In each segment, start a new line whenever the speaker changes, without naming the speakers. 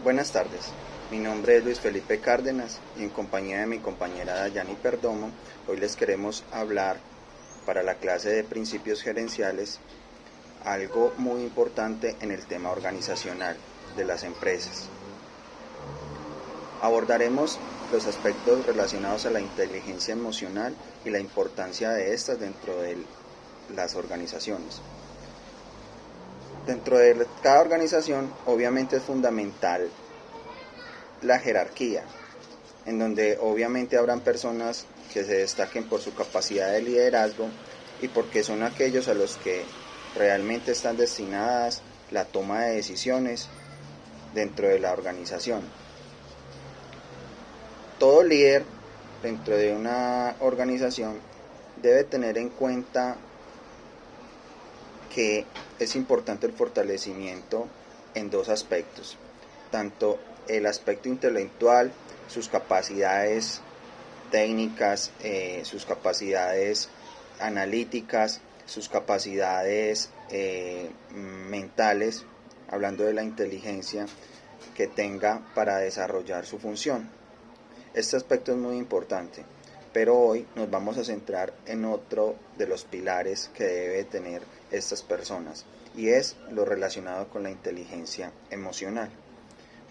Buenas tardes, mi nombre es Luis Felipe Cárdenas y en compañía de mi compañera Dayani Perdomo, hoy les queremos hablar para la clase de principios gerenciales algo muy importante en el tema organizacional de las empresas. Abordaremos los aspectos relacionados a la inteligencia emocional y la importancia de estas dentro de las organizaciones. Dentro de cada organización, obviamente es fundamental la jerarquía, en donde obviamente habrán personas que se destaquen por su capacidad de liderazgo y porque son aquellos a los que realmente están destinadas la toma de decisiones dentro de la organización. Todo líder dentro de una organización debe tener en cuenta que es importante el fortalecimiento en dos aspectos, tanto el aspecto intelectual, sus capacidades técnicas, sus capacidades analíticas, sus capacidades mentales, hablando de la inteligencia que tenga para desarrollar su función. Este aspecto es muy importante, pero hoy nos vamos a centrar en otro de los pilares que debe tener estas personas, y es lo relacionado con la inteligencia emocional.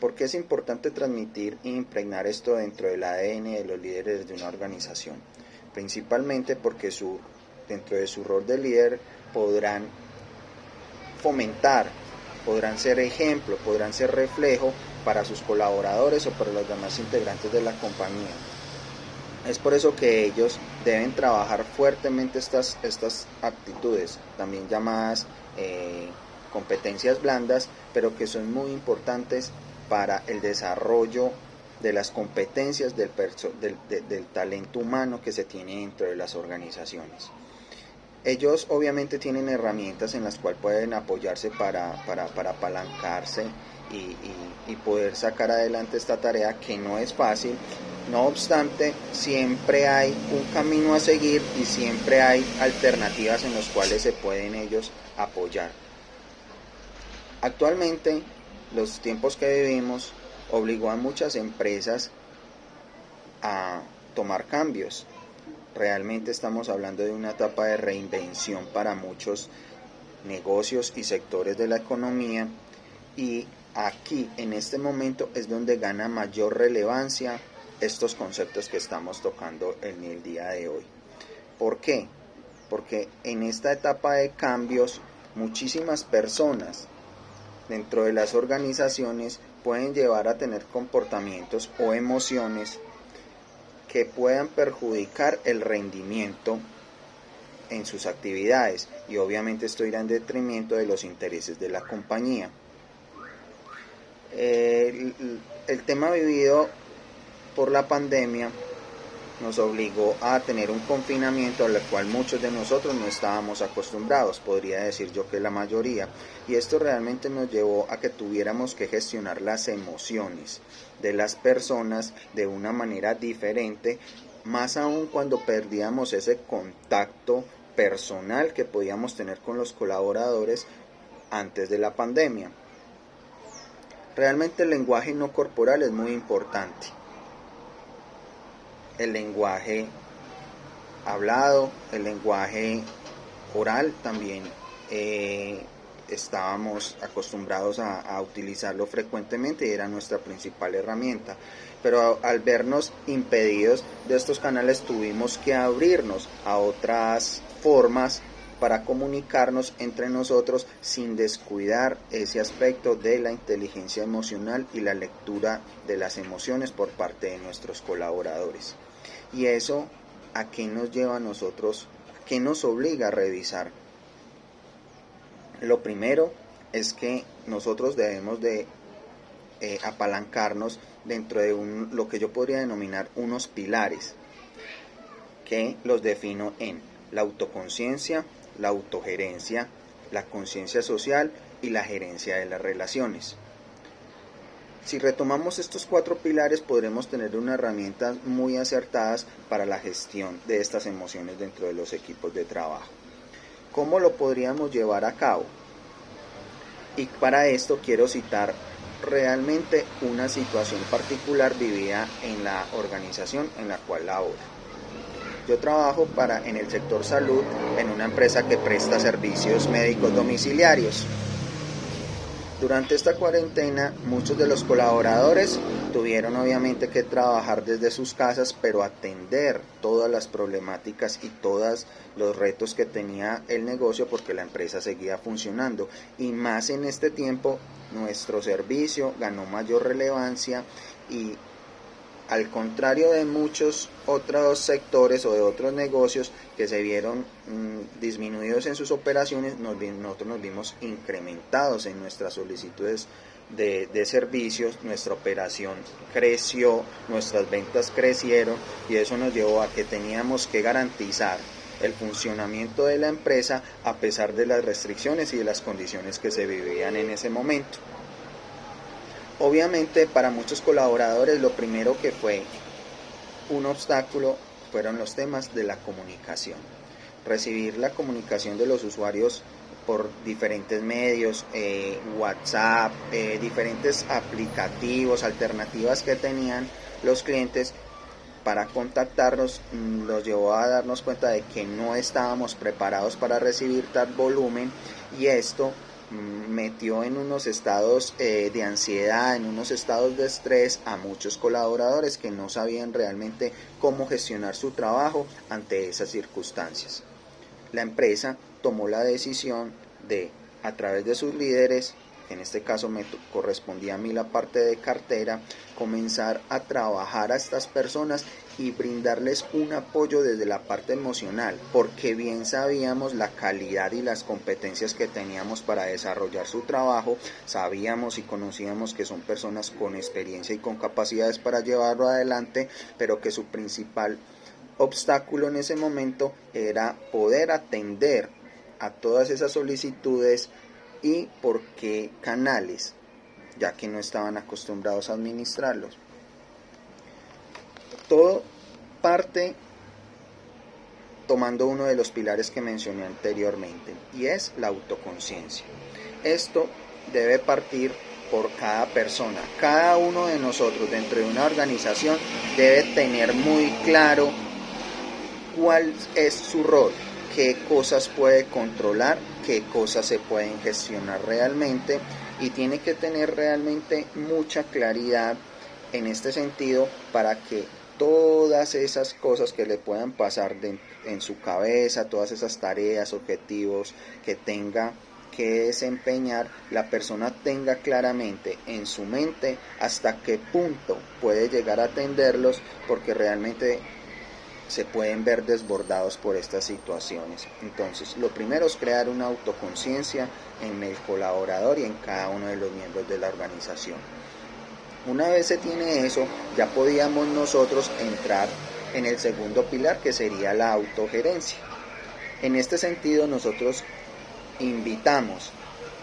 ¿Por qué es importante transmitir e impregnar esto dentro del ADN de los líderes de una organización? Principalmente porque dentro de su rol de líder podrán fomentar, podrán ser ejemplo, podrán ser reflejo para sus colaboradores o para los demás integrantes de la compañía. Es por eso que ellos deben trabajar fuertemente estas aptitudes, también llamadas competencias blandas, pero que son muy importantes para el desarrollo de las competencias del talento humano que se tiene dentro de las organizaciones. Ellos obviamente tienen herramientas en las cuales pueden apoyarse para apalancarse y poder sacar adelante esta tarea, que no es fácil. No obstante, siempre hay un camino a seguir y siempre hay alternativas en las cuales se pueden ellos apoyar. Actualmente, los tiempos que vivimos obligó a muchas empresas a tomar cambios. Realmente estamos hablando de una etapa de reinvención para muchos negocios y sectores de la economía, y aquí en este momento es donde gana mayor relevancia estos conceptos que estamos tocando en el día de hoy. ¿Por qué? Porque en esta etapa de cambios muchísimas personas dentro de las organizaciones pueden llevar a tener comportamientos o emociones que puedan perjudicar el rendimiento en sus actividades, y obviamente esto irá en detrimento de los intereses de la compañía. El tema vivido por la pandemia nos obligó a tener un confinamiento al cual muchos de nosotros no estábamos acostumbrados, podría decir yo que la mayoría, y esto realmente nos llevó a que tuviéramos que gestionar las emociones de las personas de una manera diferente, más aún cuando perdíamos ese contacto personal que podíamos tener con los colaboradores antes de la pandemia. Realmente el lenguaje no corporal es muy importante. El lenguaje hablado, el lenguaje oral también estábamos acostumbrados a utilizarlo frecuentemente y era nuestra principal herramienta, pero al vernos impedidos de estos canales tuvimos que abrirnos a otras formas para comunicarnos entre nosotros sin descuidar ese aspecto de la inteligencia emocional y la lectura de las emociones por parte de nuestros colaboradores. Y eso, ¿a qué nos lleva a nosotros? ¿A qué nos obliga a revisar? Lo primero es que nosotros debemos de apalancarnos dentro de lo que yo podría denominar unos pilares, que los defino en la autoconciencia, la autogerencia, la conciencia social y la gerencia de las relaciones. Si retomamos estos 4 pilares, podremos tener unas herramientas muy acertadas para la gestión de estas emociones dentro de los equipos de trabajo. ¿Cómo lo podríamos llevar a cabo? Y para esto quiero citar realmente una situación particular vivía en la organización en la cual laboro. Yo trabajo en el sector salud en una empresa que presta servicios médicos domiciliarios. Durante esta cuarentena, muchos de los colaboradores tuvieron obviamente que trabajar desde sus casas, pero atender todas las problemáticas y todos los retos que tenía el negocio, porque la empresa seguía funcionando. Y más en este tiempo, nuestro servicio ganó mayor relevancia y, al contrario de muchos otros sectores o de otros negocios que se vieron disminuidos en sus operaciones, nosotros nos vimos incrementados en nuestras solicitudes de servicios. Nuestra operación creció, nuestras ventas crecieron, y eso nos llevó a que teníamos que garantizar el funcionamiento de la empresa a pesar de las restricciones y de las condiciones que se vivían en ese momento. Obviamente, para muchos colaboradores lo primero que fue un obstáculo fueron los temas de la comunicación. Recibir la comunicación de los usuarios por diferentes medios, WhatsApp, diferentes aplicativos, alternativas que tenían los clientes para contactarnos, los llevó a darnos cuenta de que no estábamos preparados para recibir tal volumen, y esto metió en unos estados de ansiedad, en unos estados de estrés a muchos colaboradores que no sabían realmente cómo gestionar su trabajo ante esas circunstancias. La empresa tomó la decisión de, a través de sus líderes, que en este caso me correspondía a mí la parte de cartera, comenzar a trabajar a estas personas y brindarles un apoyo desde la parte emocional, porque bien sabíamos la calidad y las competencias que teníamos para desarrollar su trabajo, sabíamos y conocíamos que son personas con experiencia y con capacidades para llevarlo adelante, pero que su principal obstáculo en ese momento era poder atender a todas esas solicitudes y por qué canales, ya que no estaban acostumbrados a administrarlos. Todo parte tomando uno de los pilares que mencioné anteriormente, y es la autoconciencia. Esto debe partir por cada persona. Cada uno de nosotros dentro de una organización debe tener muy claro cuál es su rol, qué cosas puede controlar, qué cosas se pueden gestionar realmente, y tiene que tener realmente mucha claridad en este sentido para que todas esas cosas que le puedan pasar en su cabeza, todas esas tareas, objetivos que tenga que desempeñar, la persona tenga claramente en su mente hasta qué punto puede llegar a atenderlos, porque realmente se pueden ver desbordados por estas situaciones. Entonces, lo primero es crear una autoconciencia en el colaborador y en cada uno de los miembros de la organización. Una vez se tiene eso, ya podíamos nosotros entrar en el segundo pilar, que sería la autogerencia. En este sentido, nosotros invitamos,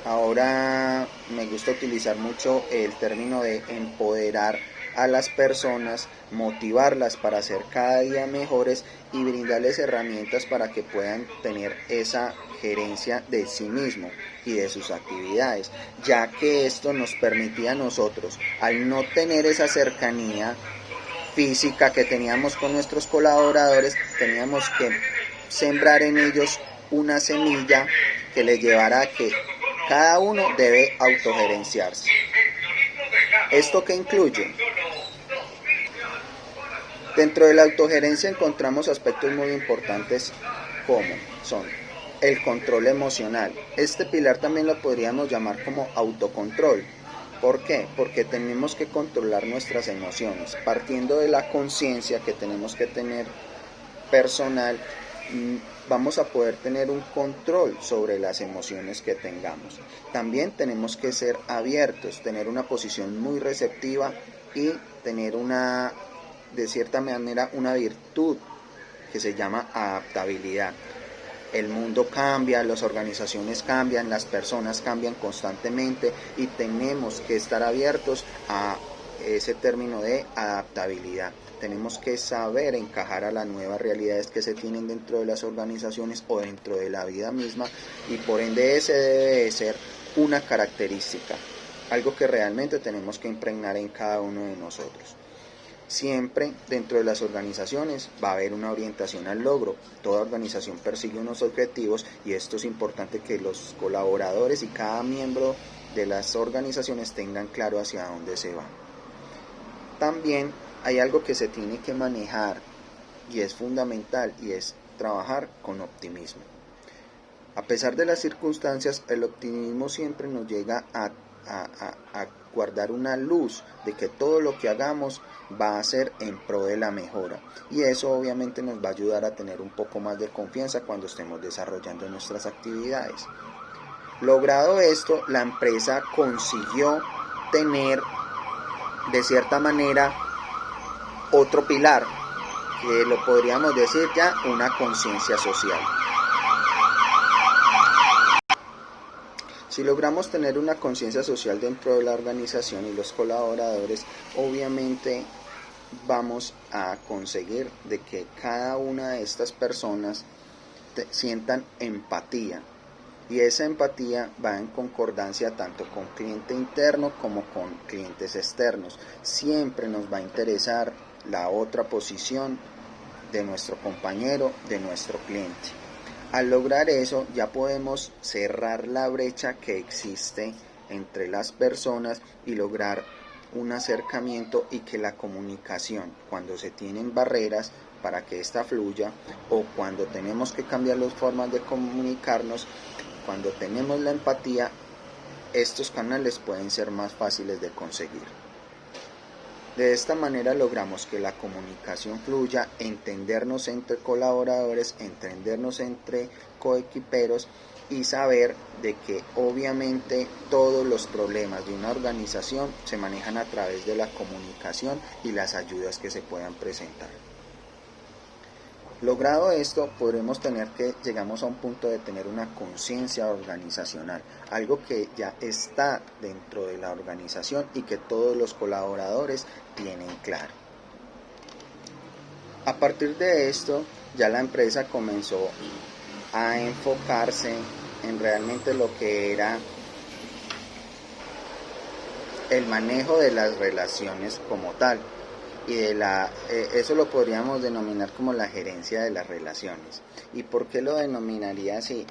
ahora me gusta utilizar mucho el término de empoderar a las personas, motivarlas para ser cada día mejores y brindarles herramientas para que puedan tener esa gerencia de sí mismo y de sus actividades, ya que esto nos permitía a nosotros, al no tener esa cercanía física que teníamos con nuestros colaboradores, teníamos que sembrar en ellos una semilla que les llevara a que cada uno debe autogerenciarse. ¿Esto qué incluye? Dentro de la autogerencia encontramos aspectos muy importantes como son el control emocional. Este pilar también lo podríamos llamar como autocontrol. ¿Por qué? Porque tenemos que controlar nuestras emociones. Partiendo de la conciencia que tenemos que tener personal, vamos a poder tener un control sobre las emociones que tengamos. También tenemos que ser abiertos, tener una posición muy receptiva y tener de cierta manera, una virtud que se llama adaptabilidad. El mundo cambia, las organizaciones cambian, las personas cambian constantemente y tenemos que estar abiertos a ese término de adaptabilidad. Tenemos que saber encajar a las nuevas realidades que se tienen dentro de las organizaciones o dentro de la vida misma, y por ende ese debe de ser una característica algo que realmente tenemos que impregnar en cada uno de nosotros. Siempre dentro de las organizaciones va a haber una orientación al logro. Toda organización persigue unos objetivos y esto es importante que los colaboradores y cada miembro de las organizaciones tengan claro hacia dónde se van. También hay algo que se tiene que manejar y es fundamental y es trabajar con optimismo. A pesar de las circunstancias, el optimismo siempre nos llega a guardar una luz de que todo lo que hagamos va a ser en pro de la mejora, y eso obviamente nos va a ayudar a tener un poco más de confianza cuando estemos desarrollando nuestras actividades. Logrado esto, la empresa consiguió tener de cierta manera otro pilar, que lo podríamos decir ya una conciencia social. Si logramos tener una conciencia social dentro de la organización y los colaboradores, obviamente vamos a conseguir de que cada una de estas personas sientan empatía, y esa empatía va en concordancia tanto con cliente interno como con clientes externos. Siempre nos va a interesar la otra posición de nuestro compañero, de nuestro cliente. Al lograr eso, ya podemos cerrar la brecha que existe entre las personas y lograr un acercamiento, y que la comunicación, cuando se tienen barreras para que ésta fluya, o cuando tenemos que cambiar las formas de comunicarnos, cuando tenemos la empatía, estos canales pueden ser más fáciles de conseguir. De esta manera logramos que la comunicación fluya, entendernos entre colaboradores, entendernos entre coequiperos y saber de que obviamente todos los problemas de una organización se manejan a través de la comunicación y las ayudas que se puedan presentar. Logrado esto, podremos llegamos a un punto de tener una conciencia organizacional, algo que ya está dentro de la organización y que todos los colaboradores tienen claro. A partir de esto, ya la empresa comenzó a enfocarse en realmente lo que era el manejo de las relaciones como tal. Y eso lo podríamos denominar como la gerencia de las relaciones. ¿Y por qué lo denominaría así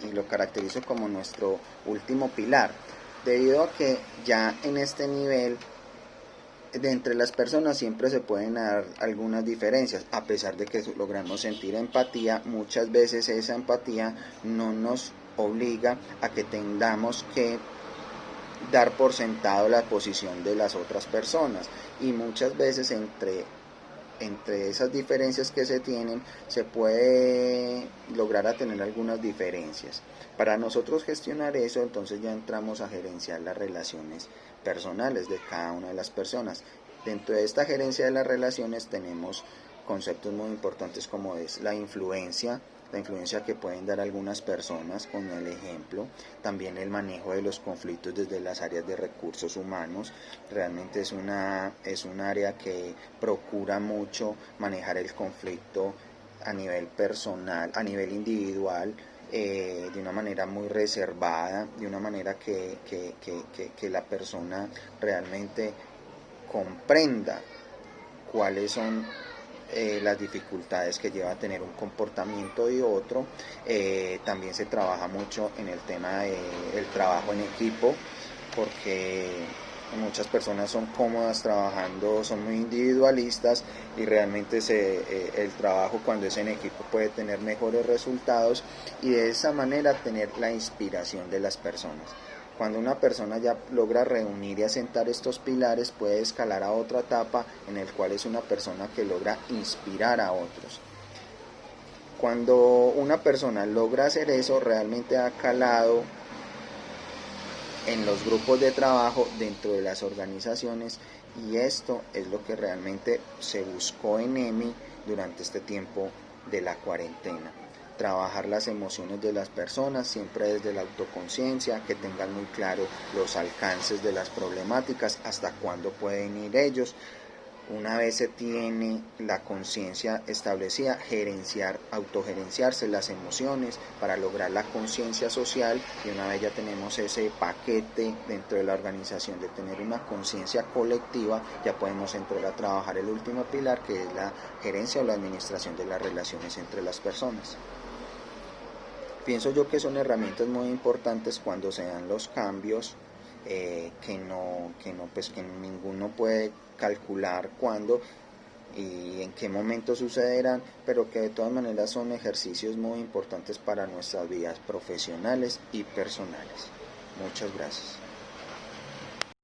y lo caracterizo como nuestro último pilar? Debido a que ya en este nivel, de entre las personas siempre se pueden dar algunas diferencias. A pesar de que logramos sentir empatía, muchas veces esa empatía no nos obliga a que tengamos que dar por sentado la posición de las otras personas, y muchas veces entre esas diferencias que se tienen se puede lograr a tener algunas diferencias. Para nosotros gestionar eso, entonces ya entramos a gerenciar las relaciones personales de cada una de las personas. Dentro de esta gerencia de las relaciones tenemos conceptos muy importantes como es la influencia que pueden dar algunas personas con el ejemplo, también el manejo de los conflictos desde las áreas de recursos humanos. Realmente es un área que procura mucho manejar el conflicto a nivel personal, a nivel individual, de una manera muy reservada, de una manera que la persona realmente comprenda cuáles son las dificultades que lleva a tener un comportamiento y otro. También se trabaja mucho en el tema del trabajo en equipo, porque muchas personas son cómodas trabajando, son muy individualistas, y realmente el trabajo cuando es en equipo puede tener mejores resultados, y de esa manera tener la inspiración de las personas. Cuando una persona ya logra reunir y asentar estos pilares, puede escalar a otra etapa en el cual es una persona que logra inspirar a otros. Cuando una persona logra hacer eso, realmente ha calado en los grupos de trabajo dentro de las organizaciones, y esto es lo que realmente se buscó en EMI durante este tiempo de la cuarentena. Trabajar las emociones de las personas siempre desde la autoconciencia, que tengan muy claro los alcances de las problemáticas, hasta cuándo pueden ir ellos. Una vez se tiene la conciencia establecida, autogerenciarse las emociones para lograr la conciencia social, y una vez ya tenemos ese paquete dentro de la organización de tener una conciencia colectiva, ya podemos entrar a trabajar el último pilar, que es la gerencia o la administración de las relaciones entre las personas. Pienso yo que son herramientas muy importantes cuando se dan los cambios, que ninguno puede calcular cuándo y en qué momento sucederán, pero que de todas maneras son ejercicios muy importantes para nuestras vidas profesionales y personales. Muchas gracias.